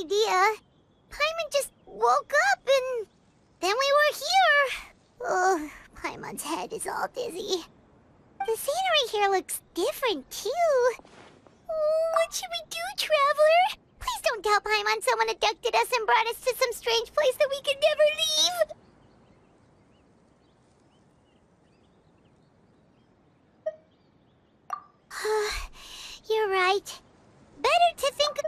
idea. Paimon just woke up and then we were here. Oh, Paimon's head is all dizzy. The scenery here looks different, too. Oh, what should we do, Traveler? Please don't tell Paimon someone abducted us and brought us to some strange place that we could never leave. You're right. Better to think...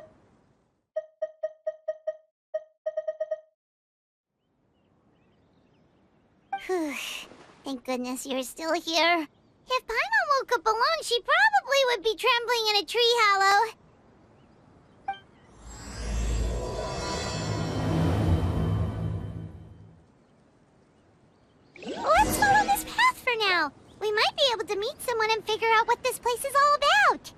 Thank goodness you're still here. If Paimon woke up alone, she probably would be trembling in a tree hollow. Let's follow this path for now. We might be able to meet someone and figure out what this place is all about.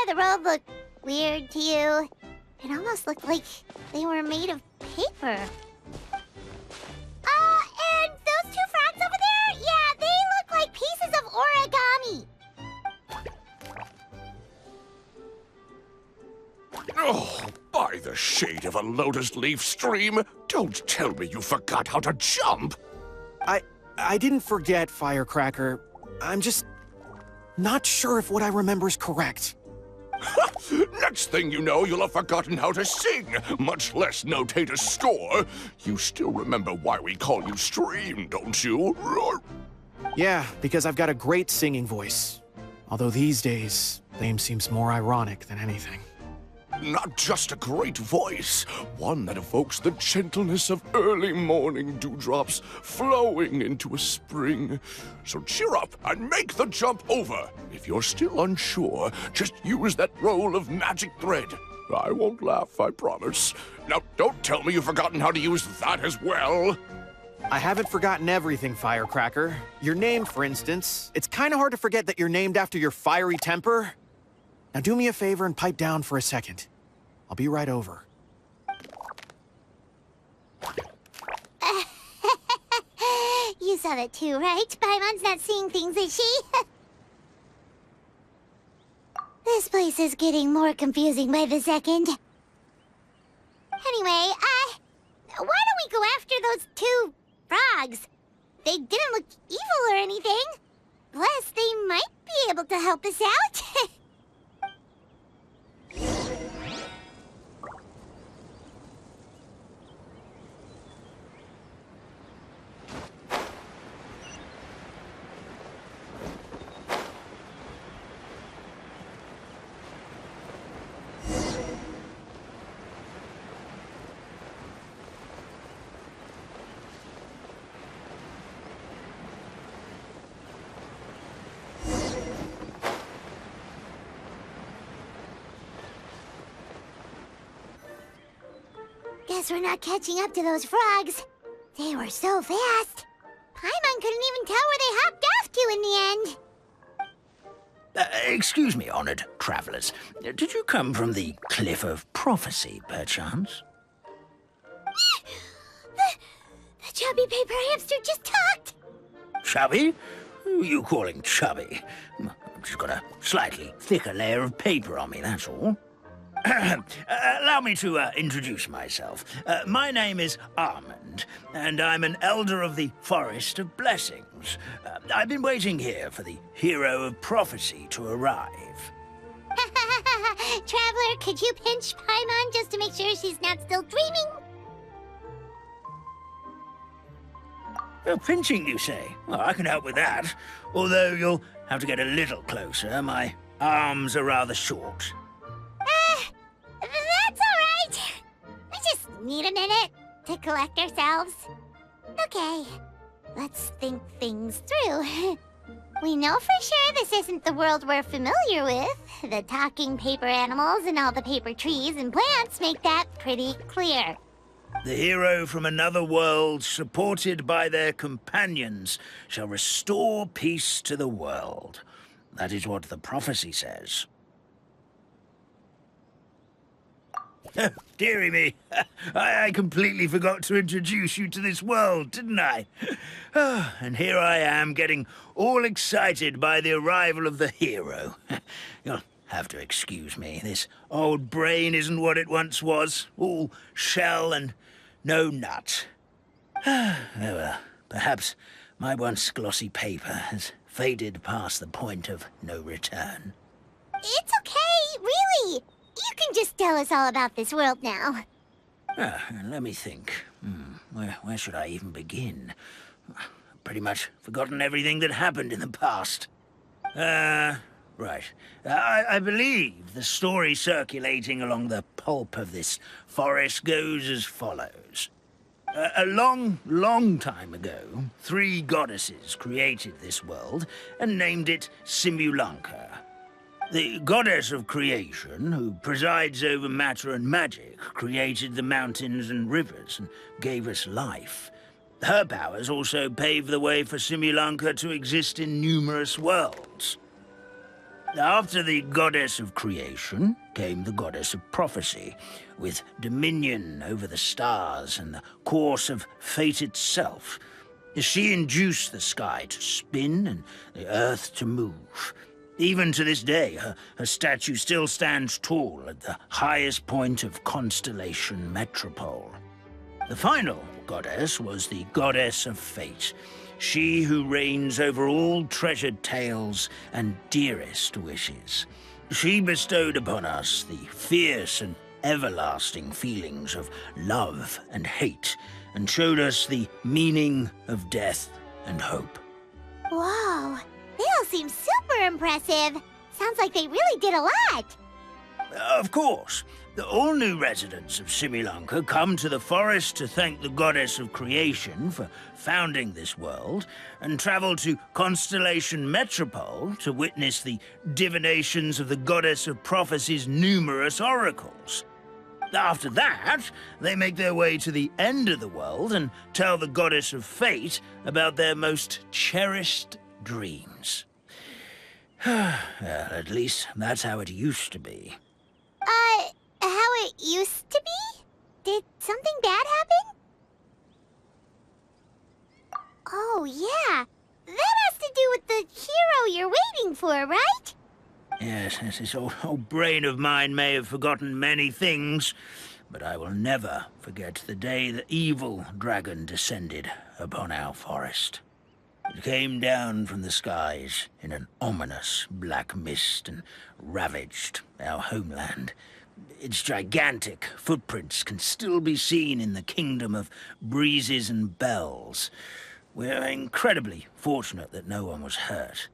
The road looked weird to you. It almost looked like they were made of paper. And those two frogs over there? Yeah, they look like pieces of origami. Oh, by the shade of a lotus leaf stream, don't tell me you forgot how to jump. I didn't forget, Firecracker. I'm just not sure if what I remember is correct. Next thing you know, you'll have forgotten how to sing, much less notate a score. You still remember why we call you Stream, don't you? Yeah, because I've got a great singing voice. Although these days, fame seems more ironic than anything. Not just a great voice, one that evokes the gentleness of early morning dewdrops flowing into a spring. So cheer up and make the jump over. If you're still unsure, just use that roll of magic thread. I won't laugh, I promise. Now, don't tell me you've forgotten how to use that as well. I haven't forgotten everything, Firecracker. Your name, for instance. It's kind of hard to forget that you're named after your fiery temper. Now do me a favor and pipe down for a second. I'll be right over. You saw that too, right? Paimon's not seeing things, is she? This place is getting more confusing by the second. Anyway, why don't we go after those two frogs? They didn't look evil or anything. Plus, they might be able to help us out. Guess we're not catching up to those frogs. They were so fast. Paimon couldn't even tell where they hopped off to in the end. Excuse me, honored travelers. Did you come from the Cliff of Prophecy, perchance? The chubby paper hamster just talked. Chubby? Who are you calling chubby? I've just got a slightly thicker layer of paper on me, that's all. Allow me to introduce myself. My name is Armand, and I'm an elder of the Forest of Blessings. I've been waiting here for the hero of prophecy to arrive. Traveler, could you pinch Paimon just to make sure she's not still dreaming? Pinching, you say? Well, I can help with that. Although you'll have to get a little closer. My arms are rather short. That's all right. We just need a minute to collect ourselves. Okay, let's think things through. We know for sure this isn't the world we're familiar with. The talking paper animals and all the paper trees and plants make that pretty clear. The hero from another world, supported by their companions, shall restore peace to the world. That is what the prophecy says. Dearie me, I completely forgot to introduce you to this world, didn't I? And here I am, getting all excited by the arrival of the hero. You'll have to excuse me. This old brain isn't what it once was. All shell and no nut. Oh well, perhaps my once glossy paper has faded past the point of no return. It's okay, really. You can just tell us all about this world now. Let me think. Where should I even begin? Pretty much forgotten everything that happened in the past. Right. I believe the story circulating along the pulp of this forest goes as follows. A long, long time ago, 3 goddesses created this world and named it Simulanka. The goddess of creation, who presides over matter and magic, created the mountains and rivers and gave us life. Her powers also paved the way for Simulanka to exist in numerous worlds. After the goddess of creation came the goddess of prophecy, with dominion over the stars and the course of fate itself. She induced the sky to spin and the earth to move. Even to this day, her statue still stands tall at the highest point of Constellation Metropole. The final goddess was the goddess of fate, she who reigns over all treasured tales and dearest wishes. She bestowed upon us the fierce and everlasting feelings of love and hate, and showed us the meaning of death and hope. Whoa, they all seem super impressive. Sounds like they really did a lot. Of course. All new residents of Simulanka come to the forest to thank the goddess of creation for founding this world, and travel to Constellation Metropole to witness the divinations of the goddess of prophecy's numerous oracles. After that, they make their way to the end of the world and tell the goddess of fate about their most cherished dreams. Well, at least that's how it used to be. How it used to be? Did something bad happen? Oh, yeah. That has to do with the hero you're waiting for, right? Yes, this old brain of mine may have forgotten many things, but I will never forget the day the evil dragon descended upon our forest. It came down from the skies in an ominous black mist and ravaged our homeland. Its gigantic footprints can still be seen in the kingdom of breezes and bells. We're incredibly fortunate that no one was hurt.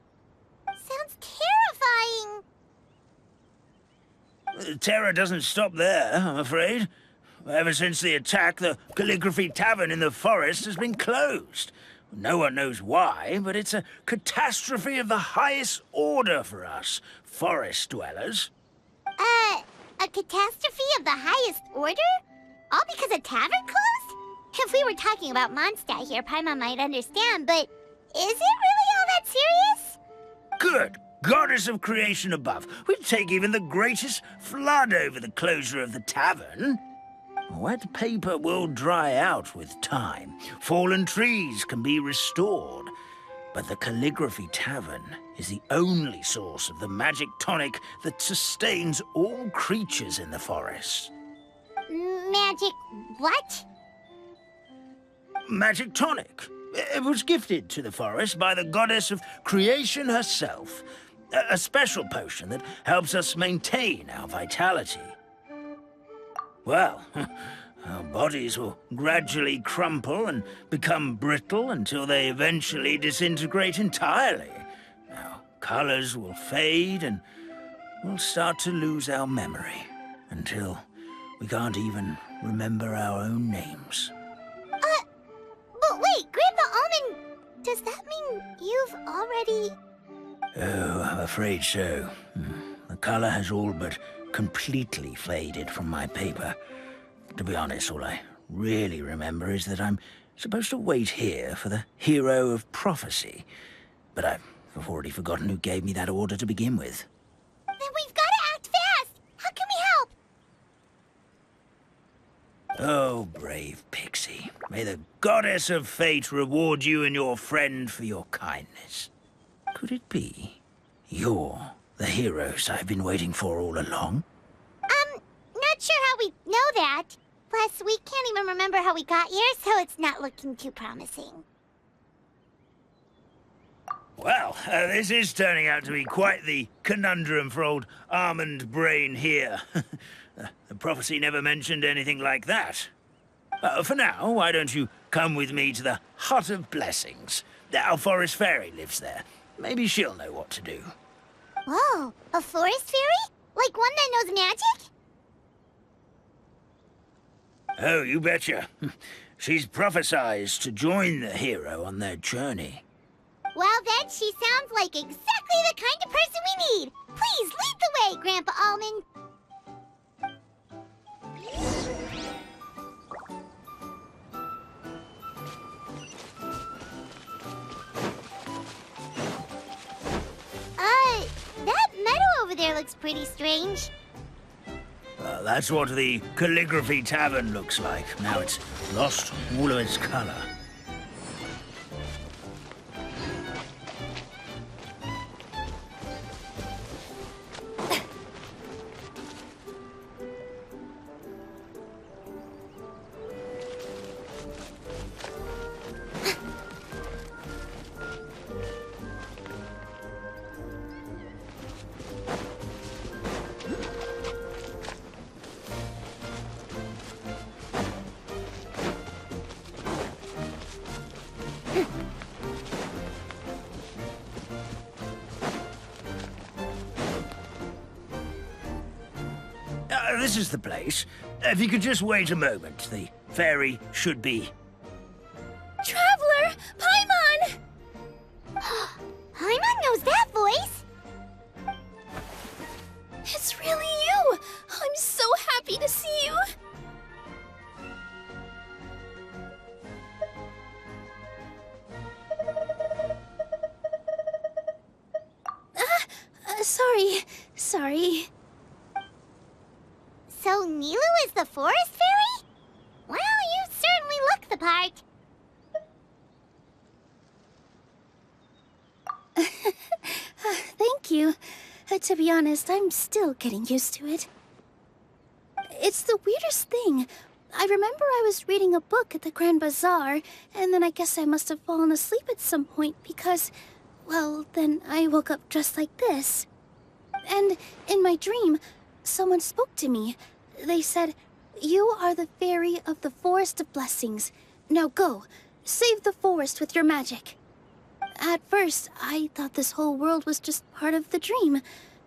Sounds terrifying. The terror doesn't stop there, I'm afraid. Ever since the attack, the Calligraphy Tavern in the forest has been closed. No one knows why, but it's a catastrophe of the highest order for us, forest dwellers. A catastrophe of the highest order? All because a tavern closed? If we were talking about Mondstadt here, Paimon might understand, but is it really all that serious? Good. Goddess of creation above. We'd take even the greatest flood over the closure of the tavern. Wet paper will dry out with time. Fallen trees can be restored. But the Calligraphy Tavern is the only source of the magic tonic that sustains all creatures in the forest. Magic what? Magic tonic. It was gifted to the forest by the goddess of creation herself. A special potion that helps us maintain our vitality. Well, our bodies will gradually crumple and become brittle until they eventually disintegrate entirely. Our colors will fade and we'll start to lose our memory until we can't even remember our own names. But wait, Grandpa Almond, does that mean you've already... Oh, I'm afraid so. The color has all but completely faded from my paper. To be honest, all I really remember is that I'm supposed to wait here for the hero of prophecy. But I've already forgotten who gave me that order to begin with. Then we've got to act fast! How can we help? Oh, brave Pixie. May the goddess of fate reward you and your friend for your kindness. Could it be you're the heroes I've been waiting for all along? Not sure how we know that. Plus, we can't even remember how we got here, so it's not looking too promising. Well, this is turning out to be quite the conundrum for old Almond Brain here. The prophecy never mentioned anything like that. For now, why don't you come with me to the Hut of Blessings? Our forest fairy lives there. Maybe she'll know what to do. Whoa, a forest fairy? Like one that knows magic? Oh, you betcha. She's prophesized to join the hero on their journey. Well then, she sounds like exactly the kind of person we need. Please lead the way, Grandpa Almond. That meadow over there looks pretty strange. That's what the Calligraphy Tavern looks like. Now it's lost all of its color. This is the place. If you could just wait a moment, the fairy should be... Traveler! Paimon! Paimon knows that voice! It's really you! I'm so happy to see you! Sorry. So Nilou is the forest fairy? Well, you certainly look the part. Thank you. To be honest, I'm still getting used to it. It's the weirdest thing. I remember I was reading a book at the Grand Bazaar, and then I guess I must have fallen asleep at some point because, well, then I woke up just like this. And in my dream, someone spoke to me. They said, "You are the fairy of the Forest of Blessings. Now go, save the forest with your magic." At first, I thought this whole world was just part of the dream.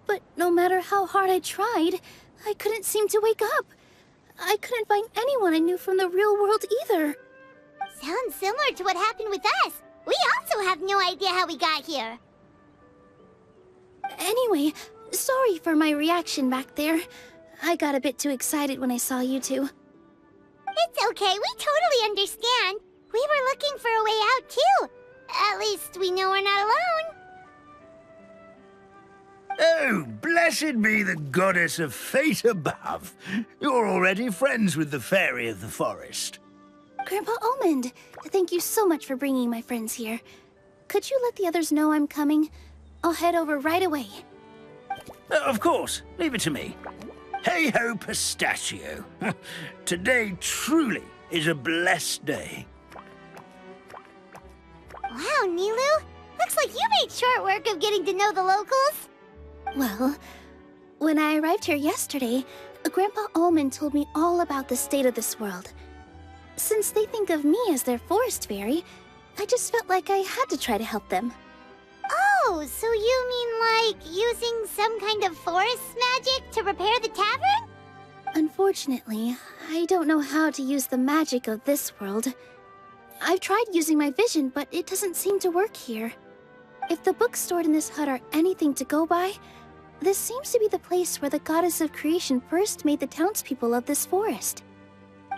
But no matter how hard I tried, I couldn't seem to wake up. I couldn't find anyone I knew from the real world either. Sounds similar to what happened with us. We also have no idea how we got here. Anyway, sorry for my reaction back there. I got a bit too excited when I saw you two. It's okay, we totally understand. We were looking for a way out too. At least we know we're not alone. Oh, blessed be the goddess of fate above. You're already friends with the fairy of the forest. Grandpa Almond, thank you so much for bringing my friends here. Could you let the others know I'm coming? I'll head over right away. Of course, leave it to me. Hey-ho, pistachio. Today truly is a blessed day. Wow, Nilou. Looks like you made short work of getting to know the locals. Well, when I arrived here yesterday, Grandpa Almond told me all about the state of this world. Since they think of me as their forest fairy, I just felt like I had to try to help them. Oh, so you mean like using some kind of forest magic to repair the tavern? Unfortunately, I don't know how to use the magic of this world. I've tried using my vision, but it doesn't seem to work here. If the books stored in this hut are anything to go by, this seems to be the place where the goddess of creation first made the townspeople of this forest.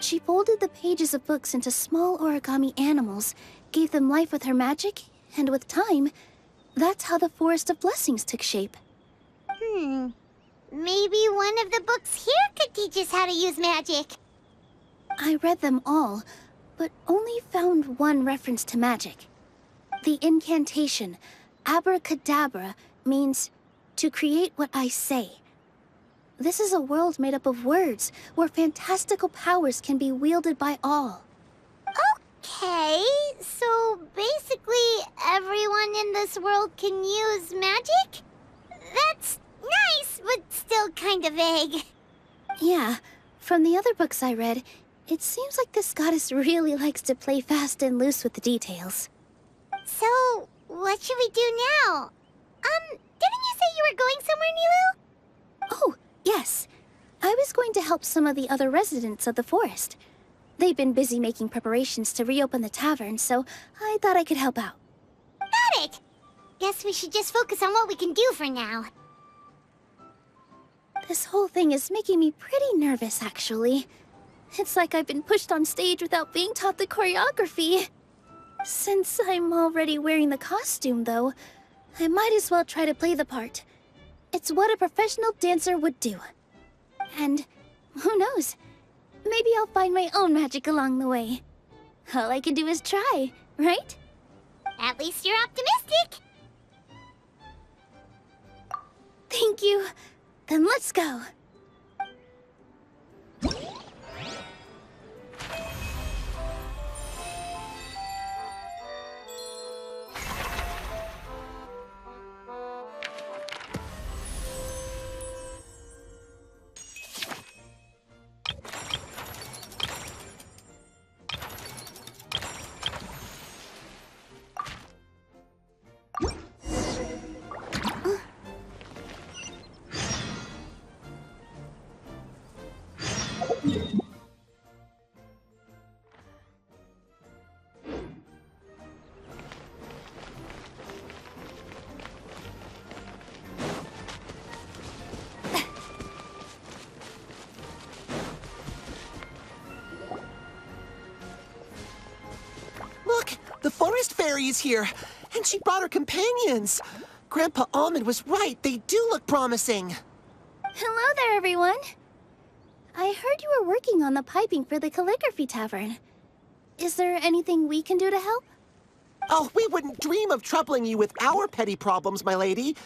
She folded the pages of books into small origami animals, gave them life with her magic, and with time, that's how the Forest of Blessings took shape. Maybe one of the books here could teach us how to use magic. I read them all, but only found one reference to magic. The incantation, abracadabra, means to create what I say. This is a world made up of words, where fantastical powers can be wielded by all. Okay, so basically everyone in this world can use magic? That's nice, but still kind of vague. Yeah, from the other books I read, it seems like this goddess really likes to play fast and loose with the details. So, what should we do now? Didn't you say you were going somewhere, Nilou? Oh, yes. I was going to help some of the other residents of the forest. They've been busy making preparations to reopen the tavern, so I thought I could help out. Got it! Guess we should just focus on what we can do for now. This whole thing is making me pretty nervous, actually. It's like I've been pushed on stage without being taught the choreography. Since I'm already wearing the costume, though, I might as well try to play the part. It's what a professional dancer would do. And who knows? Maybe I'll find my own magic along the way. All I can do is try, right? At least you're optimistic. Thank you. Then let's go. Look, the forest fairy is here, and she brought her companions. Grandpa Almond was right. They do look promising. Hello there, everyone. I heard you were working on the piping for the calligraphy tavern. Is there anything we can do to help? Oh, we wouldn't dream of troubling you with our petty problems, my lady.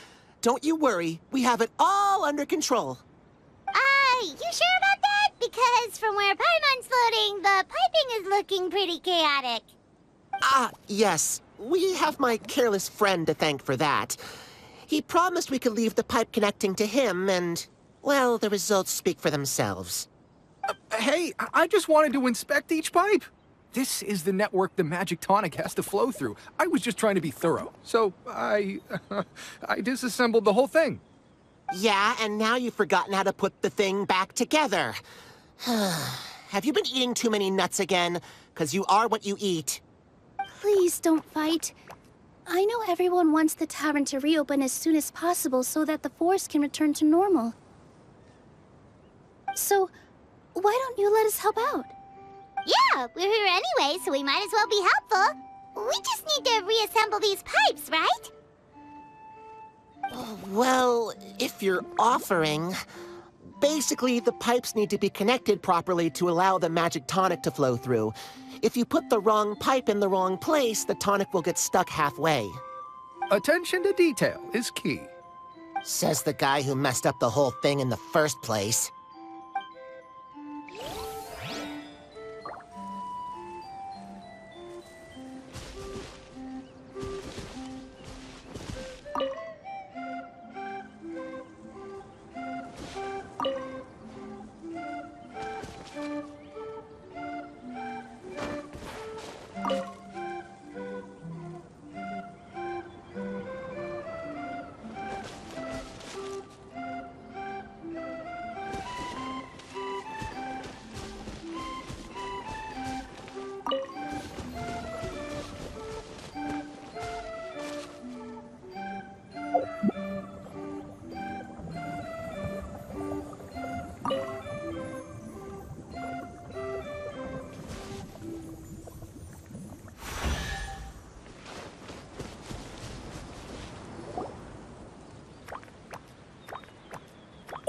Don't you worry. We have it all under control. You sure about that? Because from where Paimon's floating, the piping is looking pretty chaotic. Ah, yes. We have my careless friend to thank for that. He promised we could leave the pipe connecting to him, and, well, the results speak for themselves. Hey, I just wanted to inspect each pipe. This is the network the magic tonic has to flow through. I was just trying to be thorough, so I disassembled the whole thing. Yeah, and now you've forgotten how to put the thing back together. Have you been eating too many nuts again? 'Cause you are what you eat. Please don't fight. I know everyone wants the tavern to reopen as soon as possible so that the forest can return to normal. So, why don't you let us help out? Yeah, we're here anyway, so we might as well be helpful. We just need to reassemble these pipes, right? Well, if you're offering... Basically, the pipes need to be connected properly to allow the magic tonic to flow through. If you put the wrong pipe in the wrong place, the tonic will get stuck halfway. Attention to detail is key. Says the guy who messed up the whole thing in the first place.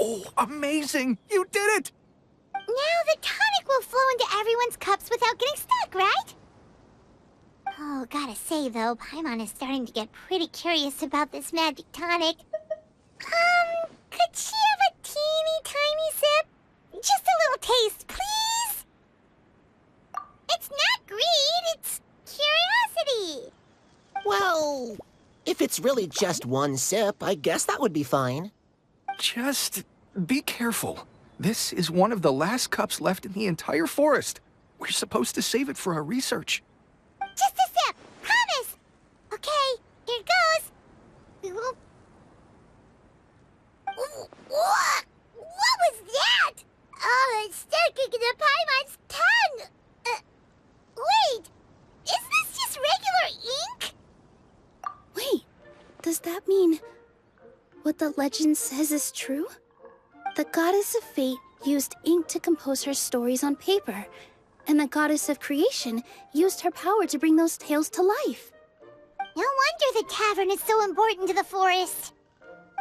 Oh, amazing! You did it! Now the tonic will flow into everyone's cups without getting stuck, right? Oh, gotta say though, Paimon is starting to get pretty curious about this magic tonic. Could she have a teeny tiny sip? Just a little taste, please? It's not greed, it's curiosity. Well, if it's really just one sip, I guess that would be fine. Just be careful. This is one of the last cups left in the entire forest. We're supposed to save it for our research. Just a sip, promise. Okay, here it goes. What was that? Oh, it's sticking to Paimon's tongue. Wait, is this just regular ink? Wait, does that mean what the legend says is true? The goddess of fate used ink to compose her stories on paper, and the goddess of creation used her power to bring those tales to life. No wonder the tavern is so important to the forest.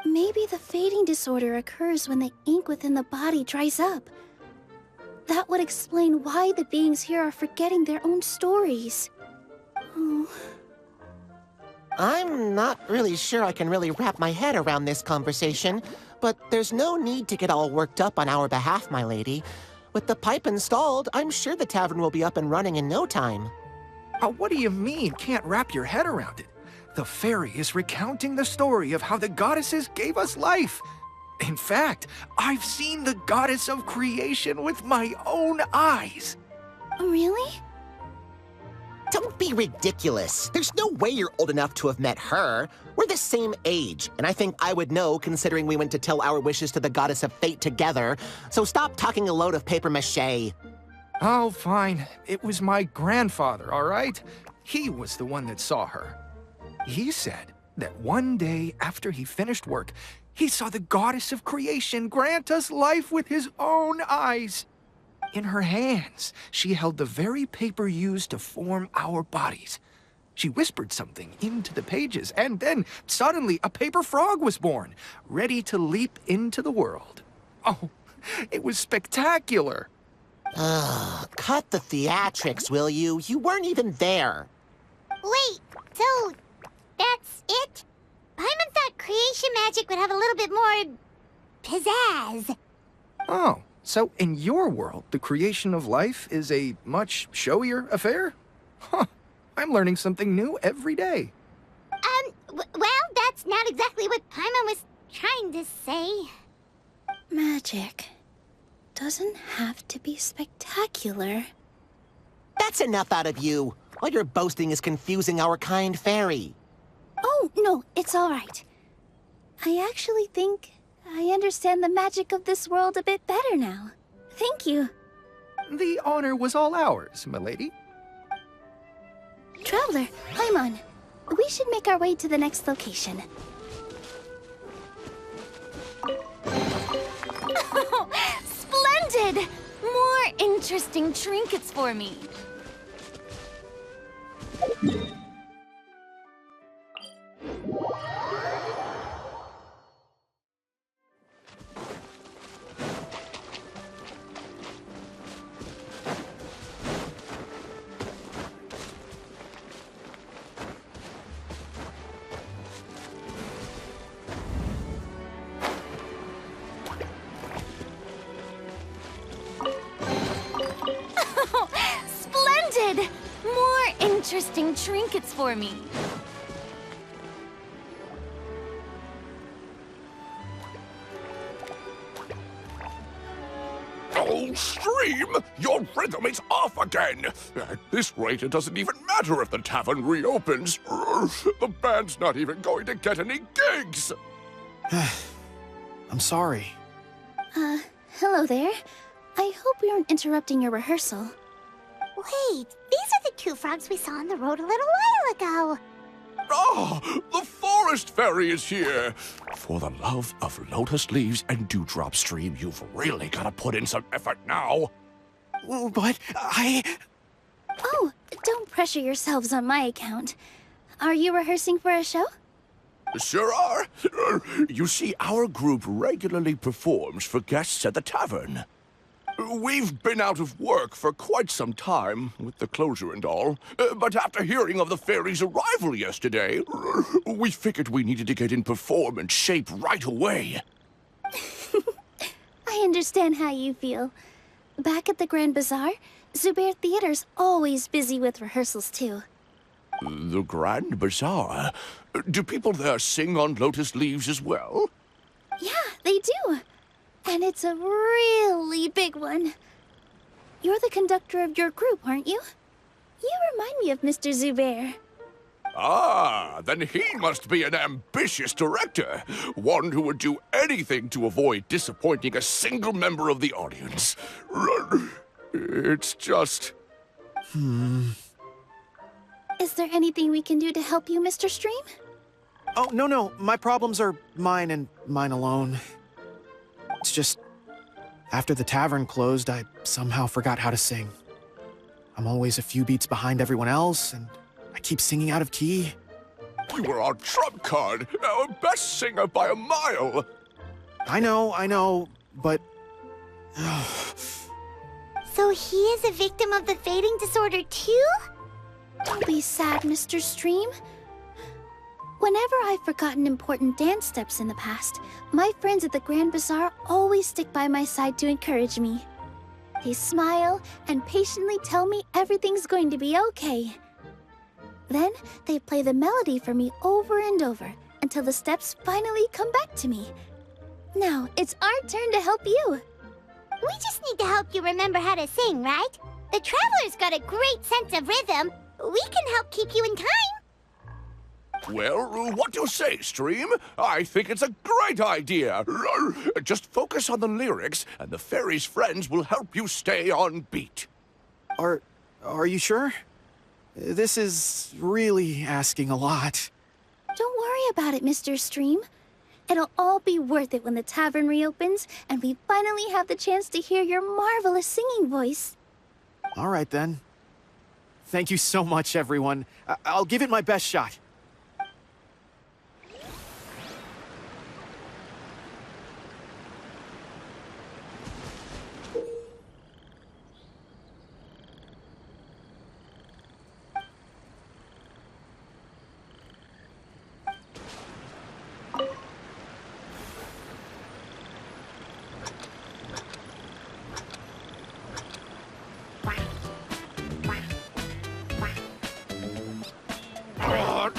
Maybe the fading disorder occurs when the ink within the body dries up. That would explain why the beings here are forgetting their own stories. Oh. I'm not really sure I can really wrap my head around this conversation, but there's no need to get all worked up on our behalf, my lady. With the pipe installed, I'm sure the tavern will be up and running in no time. What do you mean, can't wrap your head around it? The fairy is recounting the story of how the goddesses gave us life. In fact, I've seen the goddess of creation with my own eyes. Really? Don't be ridiculous. There's no way you're old enough to have met her. We're the same age, and I think I would know considering we went to tell our wishes to the goddess of fate together. So stop talking a load of papier-mâché. Oh, fine. It was my grandfather, all right? He was the one that saw her. He said that one day after he finished work, he saw the goddess of creation grant us life with his own eyes. In her hands, she held the very paper used to form our bodies. She whispered something into the pages, and then suddenly a paper frog was born, ready to leap into the world. Oh, it was spectacular. Cut the theatrics, will you? You weren't even there. Wait, so that's it? Paimon thought creation magic would have a little bit more pizzazz. Oh, so in your world, the creation of life is a much showier affair? Huh, I'm learning something new every day. Well, that's not exactly what Paimon was trying to say. Magic doesn't have to be spectacular. That's enough out of you. All your boasting is confusing our kind fairy. Oh, no, it's all right. I actually think I understand the magic of this world a bit better now. Thank you. The honor was all ours, milady. Traveler, Paimon, we should make our way to the next location. Splendid! More interesting trinkets for me. Splendid! More interesting trinkets for me. Oh, Stream! Your rhythm is off again! At this rate, it doesn't even matter if the tavern reopens. The band's not even going to get any gigs! I'm sorry. Hello there. I hope we aren't interrupting your rehearsal. Wait, these are the two frogs we saw on the road a little while ago. Ah, the forest fairy is here! For the love of lotus leaves and dewdrop, Stream, you've really got to put in some effort now. But Oh, don't pressure yourselves on my account. Are you rehearsing for a show? Sure are. You see, our group regularly performs for guests at the tavern. We've been out of work for quite some time, with the closure and all. But after hearing of the fairy's arrival yesterday, we figured we needed to get in performance shape right away. I understand how you feel. Back at the Grand Bazaar, Zubair Theater's always busy with rehearsals, too. The Grand Bazaar? Do people there sing on lotus leaves as well? Yeah, they do. And it's a really big one. You're the conductor of your group, aren't you? You remind me of Mr. Zubair. Ah, then he must be an ambitious director. One who would do anything to avoid disappointing a single member of the audience. It's just... Is there anything we can do to help you, Mr. Stream? Oh, no. My problems are mine and mine alone. It's just, after the tavern closed, I somehow forgot how to sing. I'm always a few beats behind everyone else, and I keep singing out of key. You were our trump card, our best singer by a mile. I know, but... So he is a victim of the fading disorder too? Don't be sad, Mr. Stream. Whenever I've forgotten important dance steps in the past, my friends at the Grand Bazaar always stick by my side to encourage me. They smile and patiently tell me everything's going to be okay. Then they play the melody for me over and over until the steps finally come back to me. Now it's our turn to help you. We just need to help you remember how to sing, right? The Traveler's got a great sense of rhythm. We can help keep you in time. Well, what do you say, Stream? I think it's a great idea. Just focus on the lyrics, and the fairy's friends will help you stay on beat. Are you sure? This is really asking a lot. Don't worry about it, Mr. Stream. It'll all be worth it when the tavern reopens and we finally have the chance to hear your marvelous singing voice. All right, then. Thank you so much, everyone. I'll give it my best shot.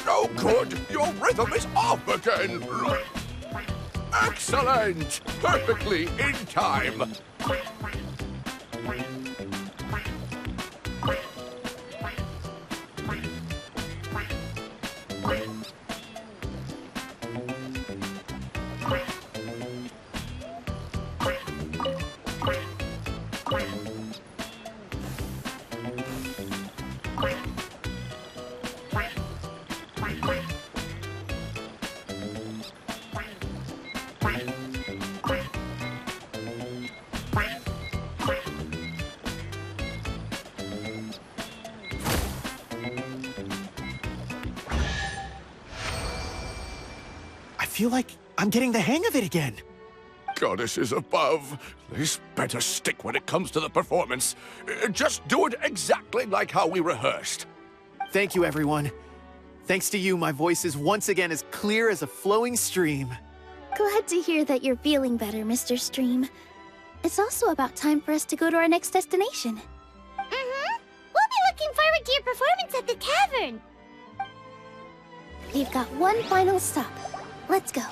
No good! Your rhythm is off again! Excellent! Perfectly in time! I feel like I'm getting the hang of it again. Goddesses above, this better stick when it comes to the performance. Just do it exactly like how we rehearsed. Thank you, everyone. Thanks to you, my voice is once again as clear as a flowing stream. Glad to hear that you're feeling better, Mr. Stream. It's also about time for us to go to our next destination. Mm-hmm. We'll be looking forward to your performance at the tavern. We've got one final stop. Let's go.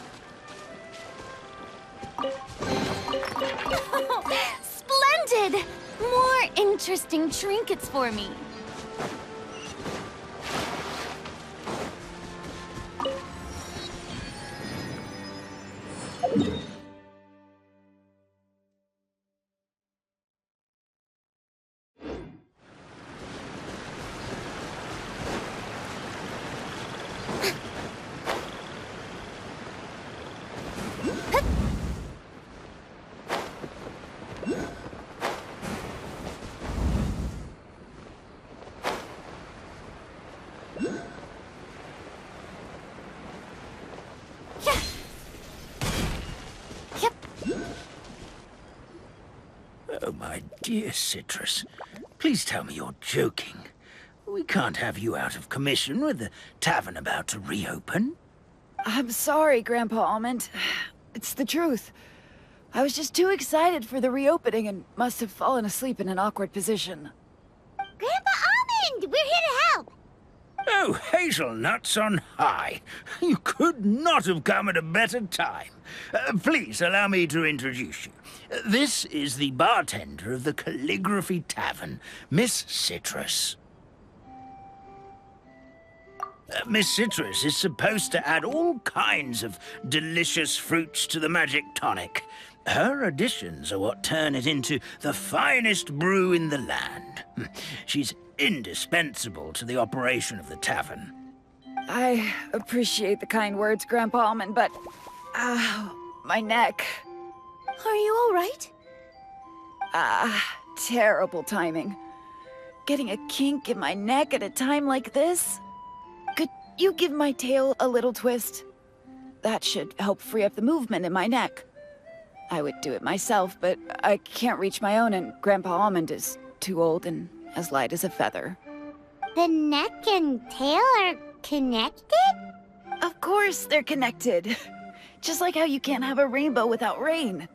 Splendid! More interesting trinkets for me. my dear Citrus. Please tell me you're joking. We can't have you out of commission with the tavern about to reopen. I'm sorry, Grandpa Almond. It's the truth. I was just too excited for the reopening and must have fallen asleep in an awkward position. Grandpa Almond, we're here to help. Oh, hazelnuts on high. You could not have come at a better time. Please allow me to introduce you. This is the bartender of the Calligraphy Tavern, Miss Citrus. Miss Citrus is supposed to add all kinds of delicious fruits to the magic tonic. Her additions are what turn it into the finest brew in the land. She's indispensable to the operation of the tavern. I appreciate the kind words, Grandpa Almond, but... my neck. Are you all right? Terrible timing. Getting a kink in my neck at a time like this? Could you give my tail a little twist? That should help free up the movement in my neck. I would do it myself, but I can't reach my own, and Grandpa Almond is too old and as light as a feather. The neck and tail are connected? Of course they're connected. Just like how you can't have a rainbow without rain.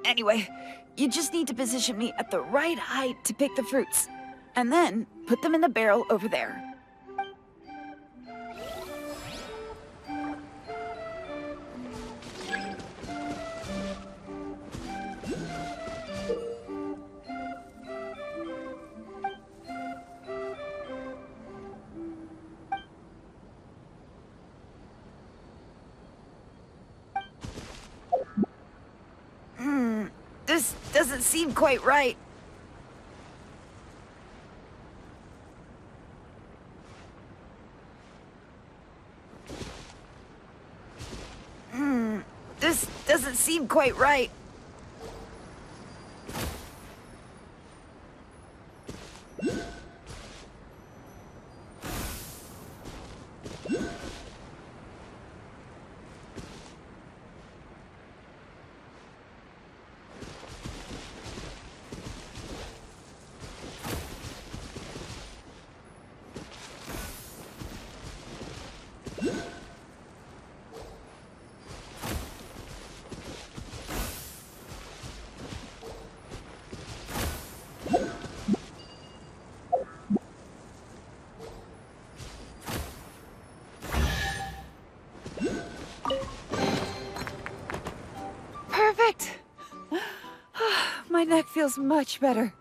Anyway, you just need to position me at the right height to pick the fruits. And then put them in the barrel over there. This doesn't seem quite right. This doesn't seem quite right. Perfect! My neck feels much better.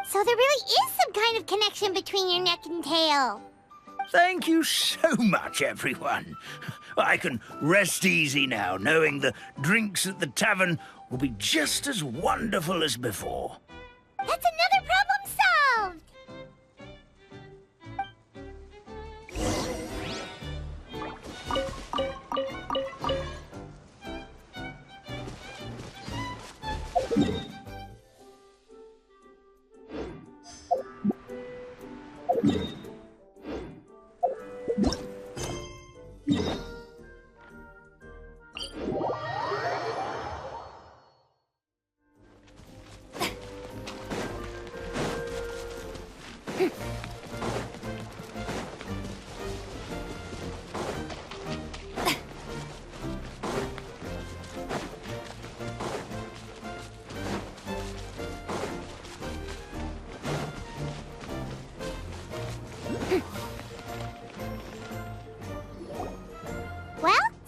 So there really is some kind of connection between your neck and tail. Thank you so much, everyone. I can rest easy now, knowing the drinks at the tavern will be just as wonderful as before. That's another problem solved!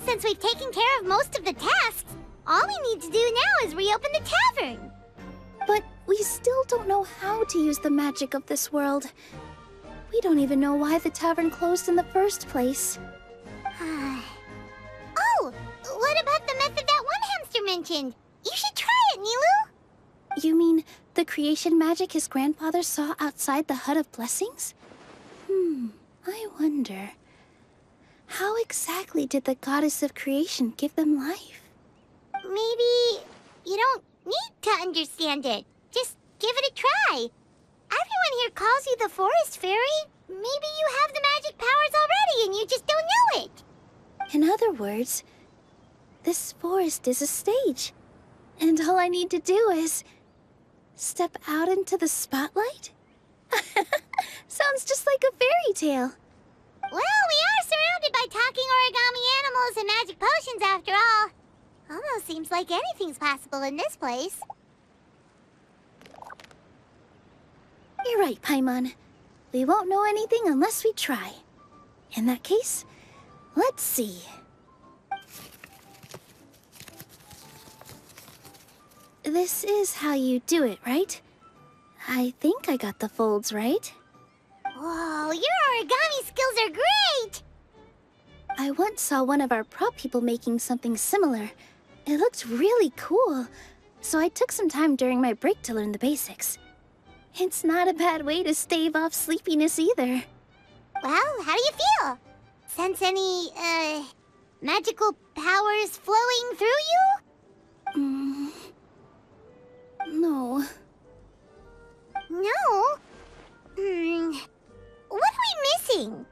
Since we've taken care of most of the tasks, all we need to do now is reopen the tavern. But we still don't know how to use the magic of this world. We don't even know why the tavern closed in the first place. Oh, what about the method that one hamster mentioned? You should try it, Nilou. You mean the creation magic his grandfather saw outside the Hut of Blessings? I wonder... how exactly did the goddess of creation give them life? Maybe you don't need to understand it. Just give it a try. Everyone here calls you the Forest Fairy. Maybe you have the magic powers already and you just don't know it. In other words, this forest is a stage. And all I need to do is Step out into the spotlight? Sounds just like a fairy tale. Well, we are surrounded by talking origami animals and magic potions after all. Almost seems like anything's possible in this place. You're right, Paimon. We won't know anything unless we try. In that case, let's see. This is how you do it, right? I think I got the folds right. Whoa, your origami skills are great! I once saw one of our prop people making something similar. It looked really cool, so I took some time during my break to learn the basics. It's not a bad way to stave off sleepiness either. Well, how do you feel? Sense any, magical powers flowing through you? No. No? What are we missing?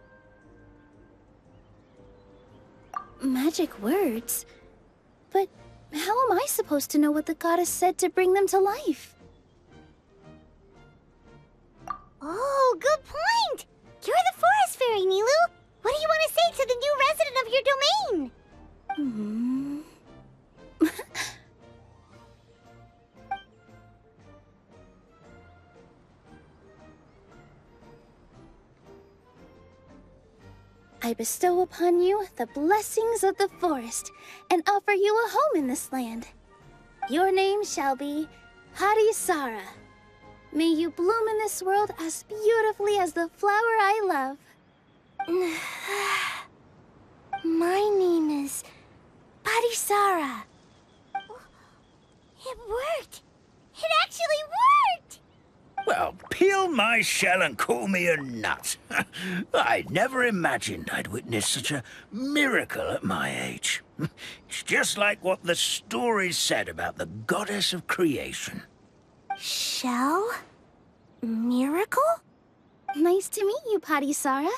Magic words? But how am I supposed to know what the goddess said to bring them to life? Oh, good point! You're the forest fairy, Nilou! What do you want to say to the new resident of your domain? I bestow upon you the blessings of the forest and offer you a home in this land. Your name shall be Hadisara. May you bloom in this world as beautifully as the flower I love. My name is Hadisara. It worked! It actually worked! Well, peel my shell and call me a nut. I never imagined I'd witness such a miracle at my age. It's just like what the stories said about the goddess of creation. Shell? Miracle? Nice to meet you, Hadisara.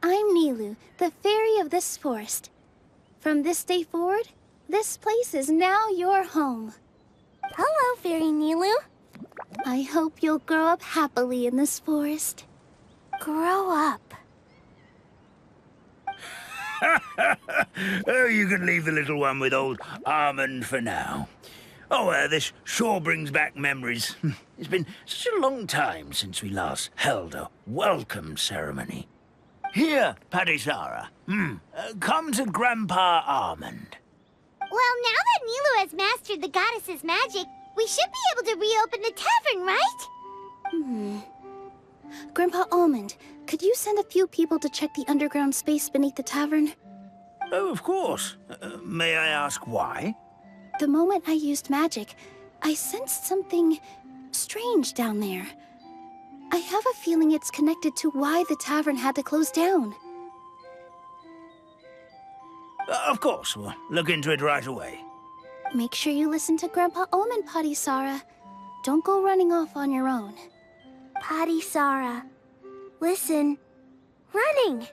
I'm Nilou, the fairy of this forest. From this day forward, this place is now your home. Hello, Fairy Nilou. I hope you'll grow up happily in this forest. Grow up? Oh, you can leave the little one with old Armand for now. Oh, this sure brings back memories. It's been such a long time since we last held a welcome ceremony. Here, Hadisara. Come to Grandpa Armand. Well, now that Nilou has mastered the goddess's magic, we should be able to reopen the tavern, right? Grandpa Almond, could you send a few people to check the underground space beneath the tavern? Oh, of course. May I ask why? The moment I used magic, I sensed something strange down there. I have a feeling it's connected to why the tavern had to close down. Of course, we'll look into it right away. Make sure you listen to Grandpa Almond, Hadisara. Don't go running off on your own. Hadisara, listen. Running!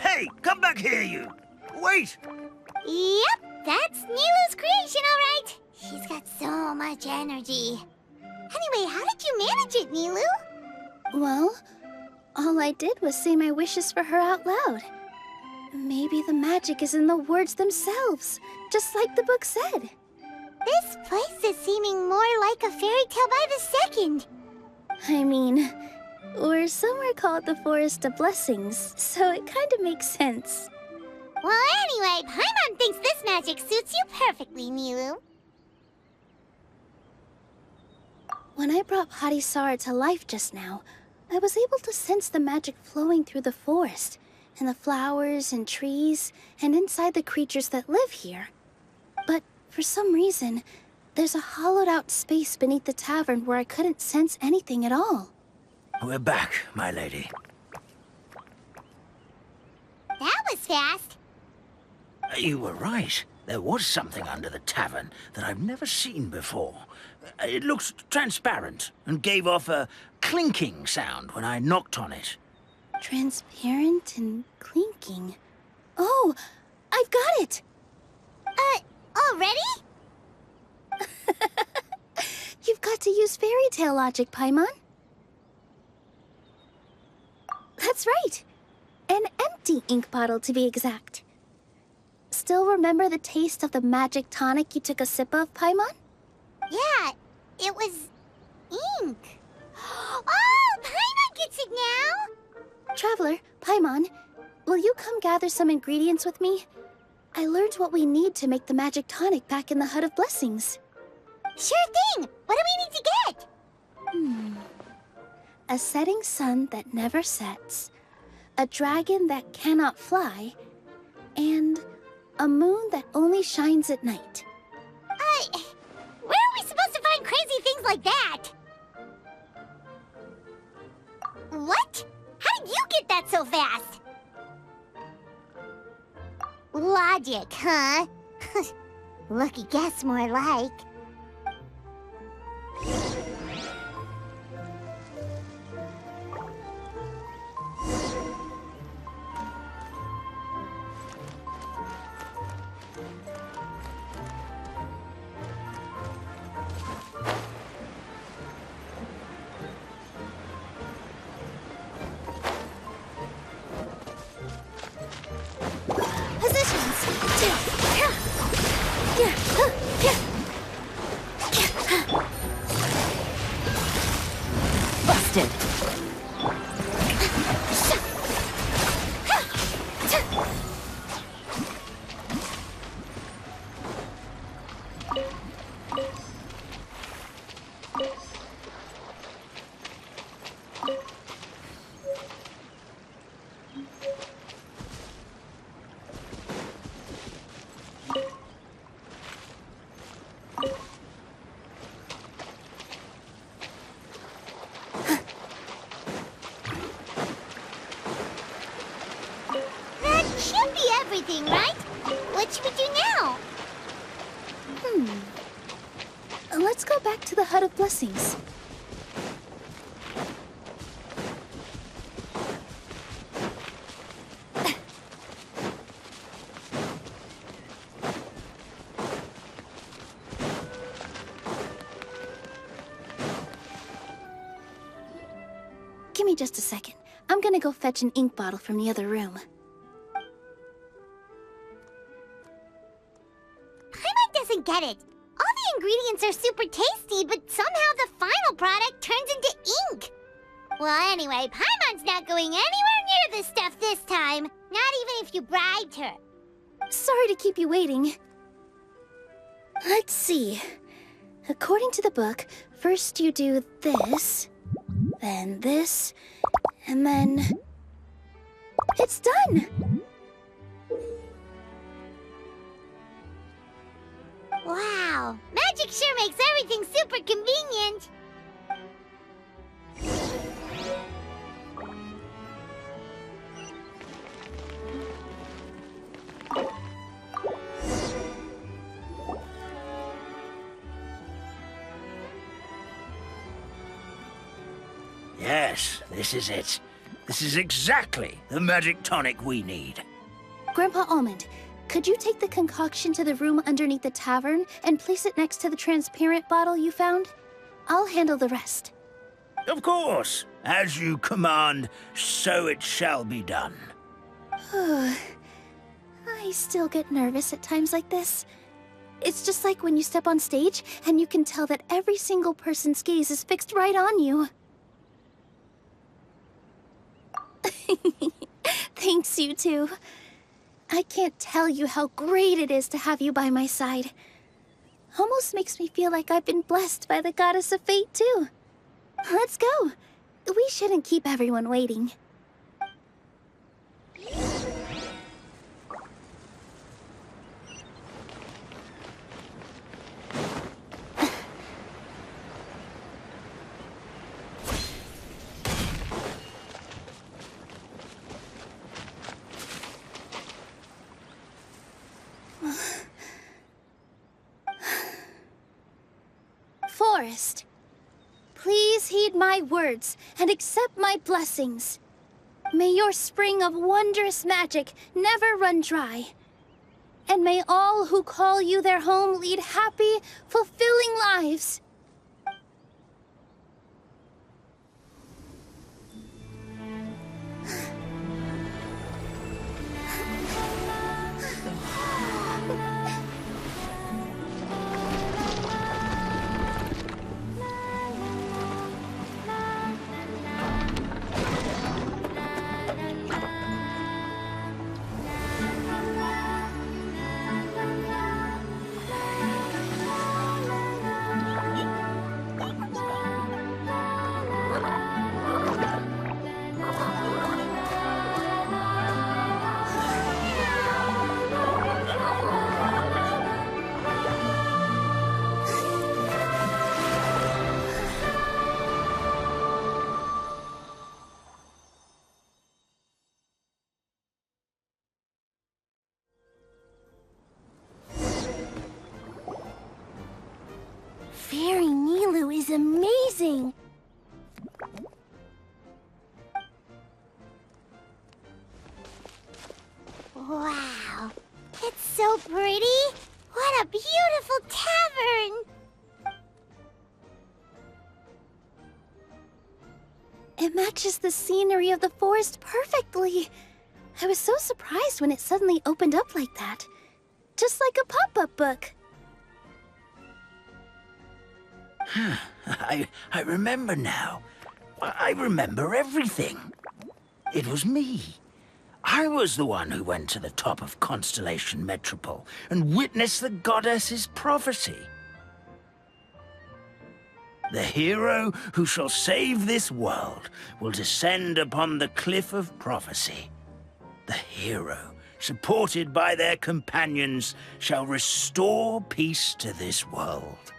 Hey, come back here, you! Wait! Yep, that's Nilou's creation, all right. She's got so much energy. Anyway, how did you manage it, Nilou? Well, all I did was say my wishes for her out loud. Maybe the magic is in the words themselves, just like the book said. This place is seeming more like a fairy tale by the second. I mean, we're somewhere called the Forest of Blessings, so it kind of makes sense. Well, anyway, Paimon thinks this magic suits you perfectly, Nilou. When I brought Hadisara to life just now, I was able to sense the magic flowing through the forest, and the flowers and trees, and inside the creatures that live here. But for some reason, there's a hollowed-out space beneath the tavern where I couldn't sense anything at all. We're back, my lady. That was fast. You were right. There was something under the tavern that I've never seen before. It looked transparent and gave off a clinking sound when I knocked on it. Transparent and clinking. Oh, I've got it! Already? You've got to use fairy tale logic, Paimon. That's right. An empty ink bottle, to be exact. Still remember the taste of the magic tonic you took a sip of, Paimon? Yeah, it was ink. Oh, Paimon gets it now! Traveler, Paimon, will you come gather some ingredients with me? I learned what we need to make the magic tonic back in the Hut of Blessings. Sure thing! What do we need to get? A setting sun that never sets, a dragon that cannot fly, and a moon that only shines at night. Where are we supposed to find crazy things like that? What? How did you get that so fast? Logic, huh? Lucky guess, more like. Busted. Everything, right? What should we do now? Let's go back to the Hut of Blessings. Give me just a second. I'm gonna go fetch an ink bottle from the other room. Get it. All the ingredients are super tasty, but somehow the final product turns into ink. Well, anyway, Paimon's not going anywhere near this stuff this time. Not even if you bribed her. Sorry to keep you waiting. Let's see. According to the book, first you do this, then this, and then... It's done! Wow, magic sure makes everything super convenient. Yes, this is it. This is exactly the magic tonic we need. Grandpa Almond, could you take the concoction to the room underneath the tavern and place it next to the transparent bottle you found? I'll handle the rest. Of course. As you command, so it shall be done. I still get nervous at times like this. It's just like when you step on stage and you can tell that every single person's gaze is fixed right on you. Thanks, you two. I can't tell you how great it is to have you by my side. Almost makes me feel like I've been blessed by the goddess of fate, too. Let's go. We shouldn't keep everyone waiting. Forest, please heed my words and accept my blessings. May your spring of wondrous magic never run dry. And may all who call you their home lead happy, fulfilling lives. Fairy Nilou is amazing! Wow, it's so pretty! What a beautiful tavern! It matches the scenery of the forest perfectly. I was so surprised when it suddenly opened up like that. Just like a pop-up book. I remember now. I remember everything. It was me. I was the one who went to the top of Constellation Metropole and witnessed the goddess's prophecy. The hero who shall save this world will descend upon the cliff of prophecy. The hero, supported by their companions, shall restore peace to this world.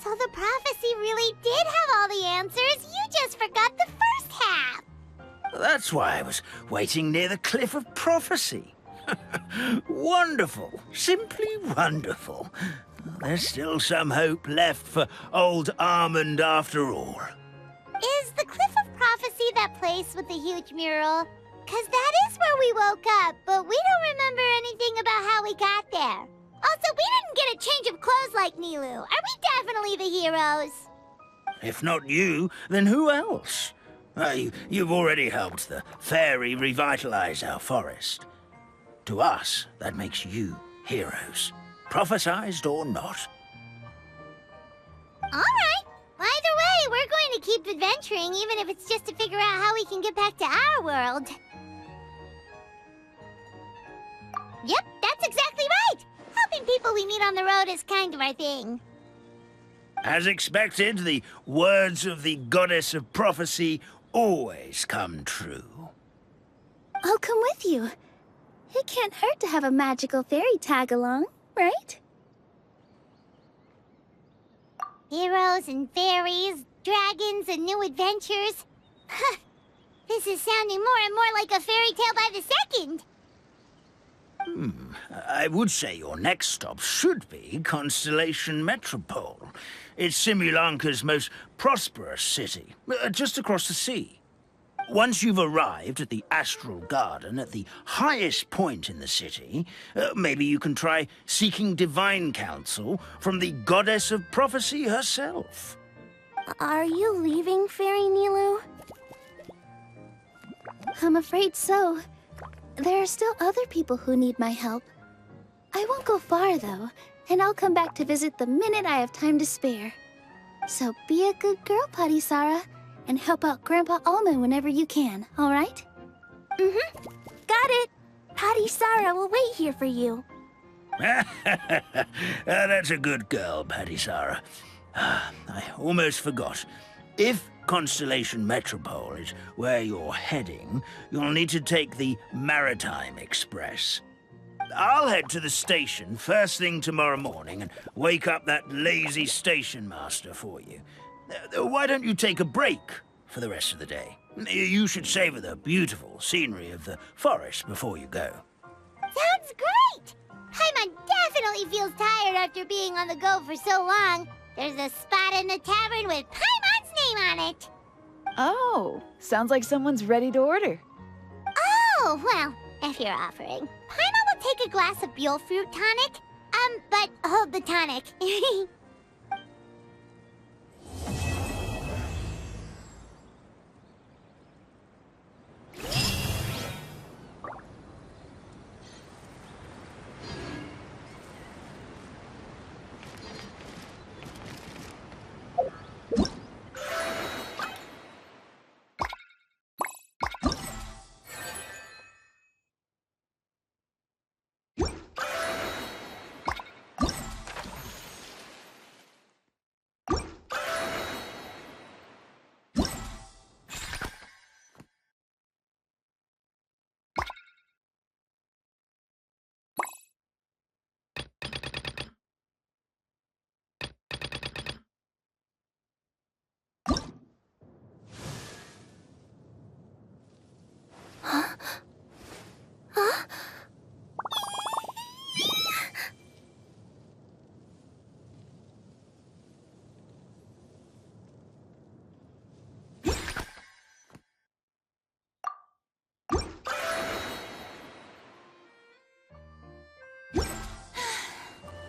So the prophecy really did have all the answers. You just forgot the first half. That's why I was waiting near the cliff of prophecy. Wonderful. Simply wonderful. There's still some hope left for old Almond after all. Is the Cliff of Prophecy that place with the huge mural? 'Cause that is where we woke up, but we don't remember anything about how we got there. Also, we didn't get a change of clothes like Nilou. Are we definitely the heroes? If not you, then who else? You've already helped the fairy revitalize our forest. To us, that makes you heroes, prophesized or not. All right. Either way, we're going to keep adventuring, even if it's just to figure out how we can get back to our world. Yep, that's exactly right. Helping people we meet on the road is kind of our thing. As expected, the words of the goddess of prophecy always come true. I'll come with you. It can't hurt to have a magical fairy tag along, right? Heroes and fairies, dragons and new adventures. This is sounding more and more like a fairy tale by the second. I would say your next stop should be Constellation Metropole. It's Simulanka's most prosperous city, just across the sea. Once you've arrived at the Astral Garden at the highest point in the city, maybe you can try seeking divine counsel from the goddess of prophecy herself. Are you leaving, Fairy Nilou? I'm afraid so. There are still other people who need my help. I won't go far, though, and I'll come back to visit the minute I have time to spare. So be a good girl, Patisara, and help out Grandpa Alma whenever you can, all right? Mm-hmm. Got it. Patisara will wait here for you. That's a good girl, Patisara. I almost forgot. If Constellation Metropole is where you're heading, you'll need to take the Maritime Express. I'll head to the station first thing tomorrow morning and wake up that lazy station master for you. Why don't you take a break for the rest of the day? You should savor the beautiful scenery of the forest before you go. Sounds great! Paimon definitely feels tired after being on the go for so long. There's a spot in the tavern with Paimon's name on it. Oh, sounds like someone's ready to order. Oh, well, if you're offering. Paimon will I'll take a glass of Buell fruit tonic. But hold the tonic.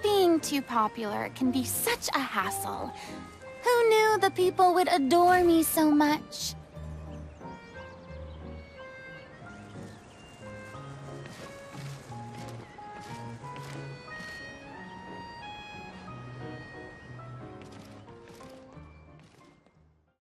Being too popular can be such a hassle. Who knew the people would adore me so much?